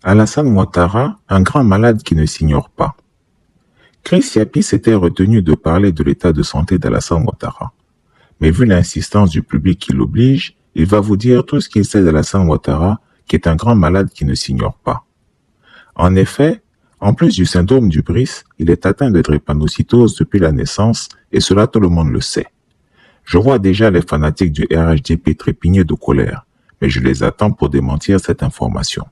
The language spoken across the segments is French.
Alassane Ouattara, un grand malade qui ne s'ignore pas. Chris Yapi s'était retenu de parler de l'état de santé d'Alassane Ouattara. Mais vu l'insistance du public qui l'oblige, il va vous dire tout ce qu'il sait d'Alassane Ouattara, qui est un grand malade qui ne s'ignore pas. En effet, en plus du syndrome du Brice, il est atteint de drépanocytose depuis la naissance, et cela tout le monde le sait. Je vois déjà les fanatiques du RHDP trépigner de colère, mais je les attends pour démentir cette information.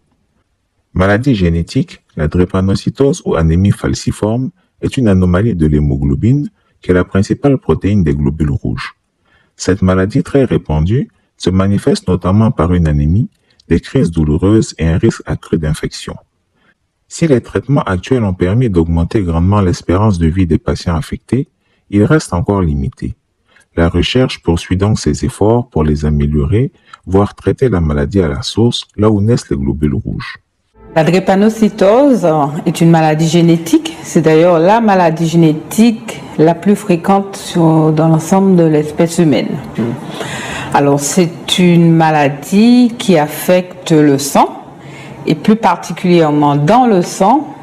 Maladie génétique, la drépanocytose ou anémie falciforme est une anomalie de l'hémoglobine qui est la principale protéine des globules rouges. Cette maladie très répandue se manifeste notamment par une anémie, des crises douloureuses et un risque accru d'infection. Si les traitements actuels ont permis d'augmenter grandement l'espérance de vie des patients affectés, il reste encore limité. La recherche poursuit donc ses efforts pour les améliorer, voire traiter la maladie à la source, là où naissent les globules rouges. La drépanocytose est une maladie génétique. C'est d'ailleurs la maladie génétique la plus fréquente dans l'ensemble de l'espèce humaine. Alors, c'est une maladie qui affecte le sang, et plus particulièrement dans le sang,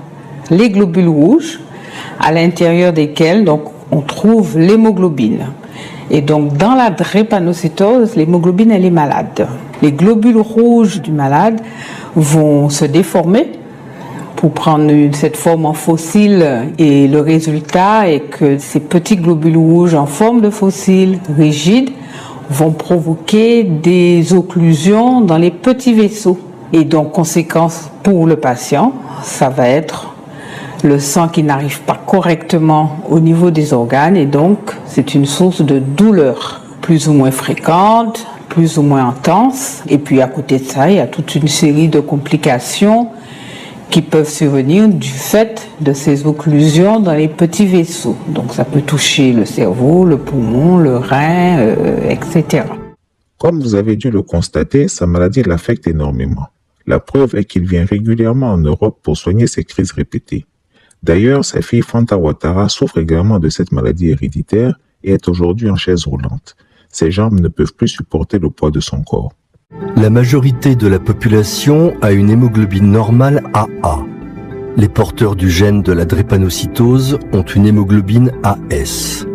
les globules rouges, à l'intérieur desquels donc, on trouve l'hémoglobine. Et donc, dans la drépanocytose, l'hémoglobine, elle est malade. Les globules rouges du malade vont se déformer pour prendre cette forme en fossile, et le résultat est que ces petits globules rouges en forme de fossile, rigides, vont provoquer des occlusions dans les petits vaisseaux. Et donc, conséquence pour le patient, ça va être le sang qui n'arrive pas correctement au niveau des organes, et donc c'est une source de douleur plus ou moins fréquente, plus ou moins intense. Et puis à côté de ça, il y a toute une série de complications qui peuvent survenir du fait de ces occlusions dans les petits vaisseaux. Donc ça peut toucher le cerveau, le poumon, le rein, etc. Comme vous avez dû le constater, sa maladie l'affecte énormément. La preuve est qu'il vient régulièrement en Europe pour soigner ses crises répétées. D'ailleurs, sa fille Fanta Ouattara souffre également de cette maladie héréditaire et est aujourd'hui en chaise roulante. Ses jambes ne peuvent plus supporter le poids de son corps. La majorité de la population a une hémoglobine normale AA. Les porteurs du gène de la drépanocytose ont une hémoglobine AS.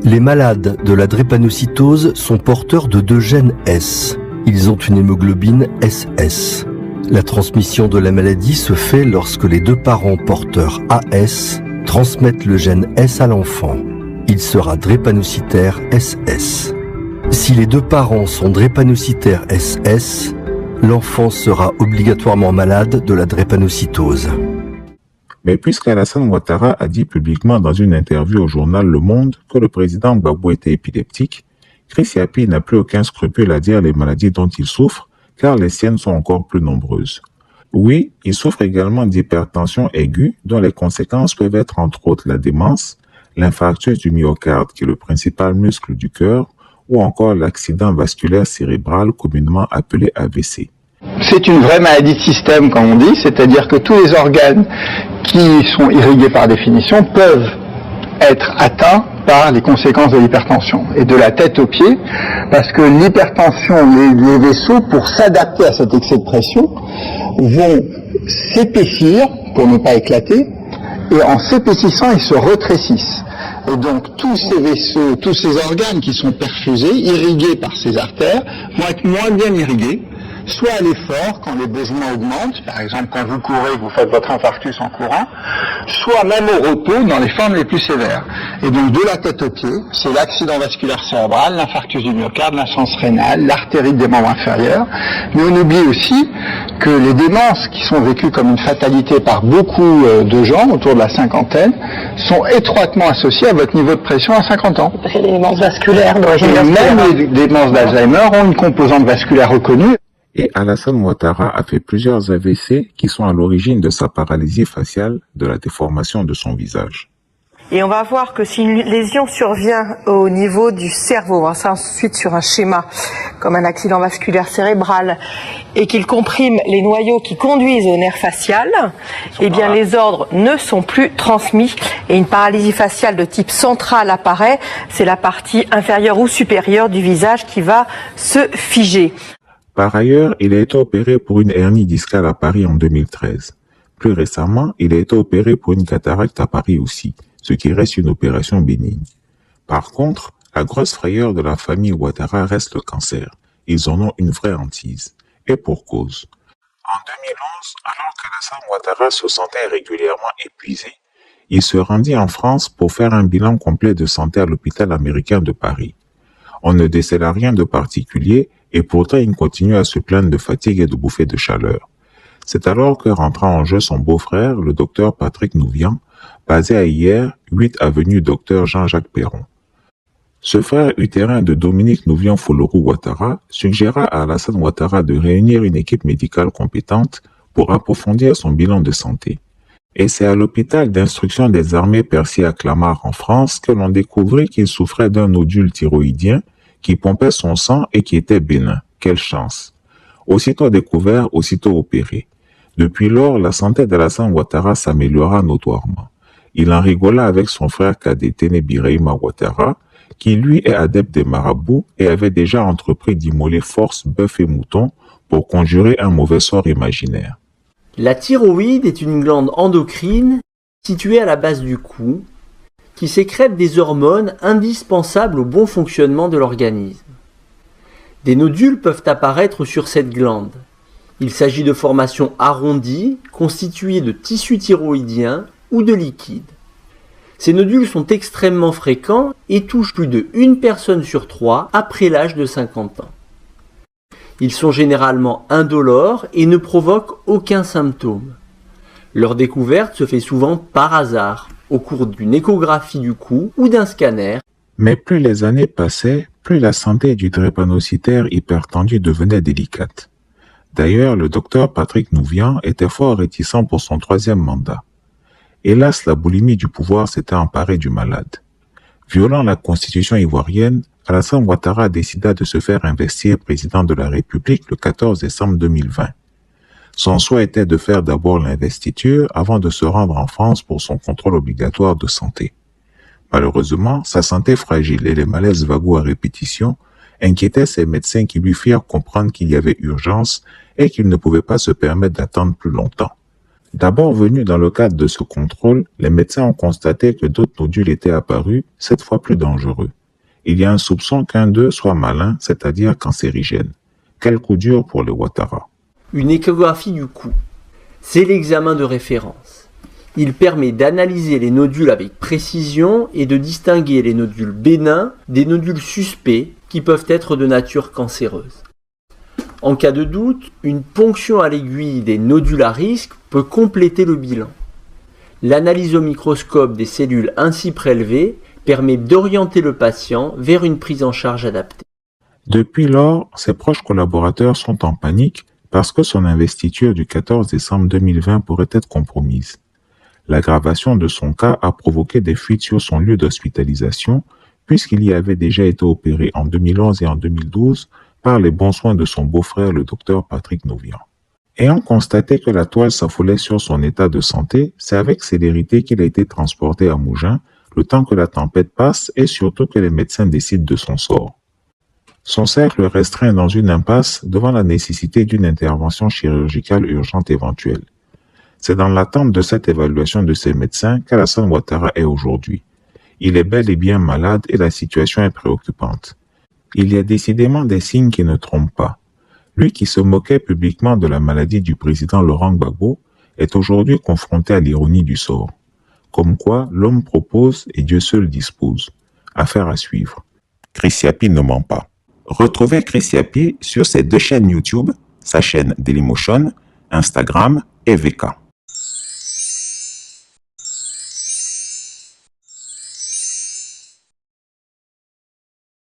Les malades de la drépanocytose sont porteurs de deux gènes S. Ils ont une hémoglobine SS. La transmission de la maladie se fait lorsque les deux parents porteurs AS transmettent le gène S à l'enfant. Il sera drépanocytaire SS. Si les deux parents sont drépanocytaires SS, l'enfant sera obligatoirement malade de la drépanocytose. Mais puisqu'Alassane Ouattara a dit publiquement dans une interview au journal Le Monde que le président Gbagbo était épileptique, Chris Yapi n'a plus aucun scrupule à dire les maladies dont il souffre, car les siennes sont encore plus nombreuses. Oui, il souffre également d'hypertension aiguë, dont les conséquences peuvent être entre autres la démence, l'infarctus du myocarde qui est le principal muscle du cœur, ou encore l'accident vasculaire cérébral communément appelé AVC. C'est une vraie maladie de système, comme on dit, c'est-à-dire que tous les organes qui sont irrigués par définition peuvent être atteints par les conséquences de l'hypertension, et de la tête aux pieds, parce que l'hypertension, les vaisseaux, pour s'adapter à cet excès de pression, vont s'épaissir pour ne pas éclater, et en s'épaississant, ils se rétrécissent. Et donc tous ces vaisseaux, tous ces organes qui sont perfusés, irrigués par ces artères, vont être moins bien irrigués, soit à l'effort, quand les besoins augmentent, par exemple quand vous courez, vous faites votre infarctus en courant, soit même au repos dans les formes les plus sévères. Et donc de la tête aux pieds, c'est l'accident vasculaire cérébral, l'infarctus du myocarde, l'insuffisance rénale, l'artérite des membres inférieurs. Mais on oublie aussi que les démences qui sont vécues comme une fatalité par beaucoup de gens, autour de la cinquantaine, sont étroitement associées à votre niveau de pression à 50 ans. Parce que les démences vasculaires d'origine vasculaire. Même les démences d'Alzheimer ont une composante vasculaire reconnue. Et Alassane Ouattara a fait plusieurs AVC qui sont à l'origine de sa paralysie faciale, de la déformation de son visage. Et on va voir que si une lésion survient au niveau du cerveau, on va ça ensuite sur un schéma comme un accident vasculaire cérébral, et qu'il comprime les noyaux qui conduisent au nerf facial, eh bien les ordres ne sont plus transmis et une paralysie faciale de type central apparaît. C'est la partie inférieure ou supérieure du visage qui va se figer. Par ailleurs, il a été opéré pour une hernie discale à Paris en 2013. Plus récemment, il a été opéré pour une cataracte à Paris aussi, ce qui reste une opération bénigne. Par contre, la grosse frayeur de la famille Ouattara reste le cancer. Ils en ont une vraie hantise. Et pour cause. En 2011, alors qu'Alassane Ouattara se sentait régulièrement épuisé, il se rendit en France pour faire un bilan complet de santé à l'hôpital américain de Paris. On ne décéla rien de particulier et pourtant il continue à se plaindre de fatigue et de bouffées de chaleur. C'est alors que rentra en jeu son beau-frère, le docteur Patrick Nouvian, basé à Hyères, 8 avenue Docteur Jean-Jacques Perron. Ce frère utérin de Dominique Nouvian Folorou Ouattara suggéra à Alassane Ouattara de réunir une équipe médicale compétente pour approfondir son bilan de santé. Et c'est à l'hôpital d'instruction des armées Percier à Clamart en France que l'on découvrit qu'il souffrait d'un nodule thyroïdien qui pompait son sang et qui était bénin. Quelle chance! Aussitôt découvert, aussitôt opéré. Depuis lors, la santé d'Alassane Ouattara s'améliora notoirement. Il en rigola avec son frère cadet Téné Birahima Ouattara, qui lui est adepte des marabouts et avait déjà entrepris d'immoler force bœuf et mouton pour conjurer un mauvais sort imaginaire. La thyroïde est une glande endocrine située à la base du cou qui sécrète des hormones indispensables au bon fonctionnement de l'organisme. Des nodules peuvent apparaître sur cette glande. Il s'agit de formations arrondies constituées de tissu thyroïdien ou de liquide. Ces nodules sont extrêmement fréquents et touchent plus de 1 personne sur 3 après l'âge de 50 ans. Ils sont généralement indolores et ne provoquent aucun symptôme. Leur découverte se fait souvent par hasard, au cours d'une échographie du cou ou d'un scanner. Mais plus les années passaient, plus la santé du drépanocytaire hypertendu devenait délicate. D'ailleurs, le docteur Patrick Nouvian était fort réticent pour son 3e mandat. Hélas, la boulimie du pouvoir s'était emparée du malade. Violant la constitution ivoirienne, Alassane Ouattara décida de se faire investir président de la République le 14 décembre 2020. Son souhait était de faire d'abord l'investiture avant de se rendre en France pour son contrôle obligatoire de santé. Malheureusement, sa santé fragile et les malaises vagos à répétition inquiétaient ses médecins qui lui firent comprendre qu'il y avait urgence et qu'il ne pouvait pas se permettre d'attendre plus longtemps. D'abord venus dans le cadre de ce contrôle, les médecins ont constaté que d'autres nodules étaient apparus, cette fois plus dangereux. Il y a un soupçon qu'un d'eux soit malin, c'est-à-dire cancérigène. Quel coup dur pour les Ouattara. Une échographie du cou. C'est l'examen de référence. Il permet d'analyser les nodules avec précision et de distinguer les nodules bénins des nodules suspects qui peuvent être de nature cancéreuse. En cas de doute, une ponction à l'aiguille des nodules à risque peut compléter le bilan. L'analyse au microscope des cellules ainsi prélevées permet d'orienter le patient vers une prise en charge adaptée. Depuis lors, ses proches collaborateurs sont en panique parce que son investiture du 14 décembre 2020 pourrait être compromise. L'aggravation de son cas a provoqué des fuites sur son lieu d'hospitalisation puisqu'il y avait déjà été opéré en 2011 et en 2012 par les bons soins de son beau-frère, le docteur Patrick Nouvian. Ayant constaté que la toile s'affolait sur son état de santé, c'est avec célérité qu'il a été transporté à Mougins, le temps que la tempête passe et surtout que les médecins décident de son sort. Son cercle restreint dans une impasse devant la nécessité d'une intervention chirurgicale urgente éventuelle. C'est dans l'attente de cette évaluation de ces médecins qu'Alassane Ouattara est aujourd'hui. Il est bel et bien malade et la situation est préoccupante. Il y a décidément des signes qui ne trompent pas. Lui qui se moquait publiquement de la maladie du président Laurent Gbagbo est aujourd'hui confronté à l'ironie du sort. Comme quoi, l'homme propose et Dieu seul dispose. Affaire à suivre. Chris Yapi ne ment pas. Retrouvez Chris Yapi sur ses 2 chaînes YouTube, sa chaîne Dailymotion, Instagram et VK.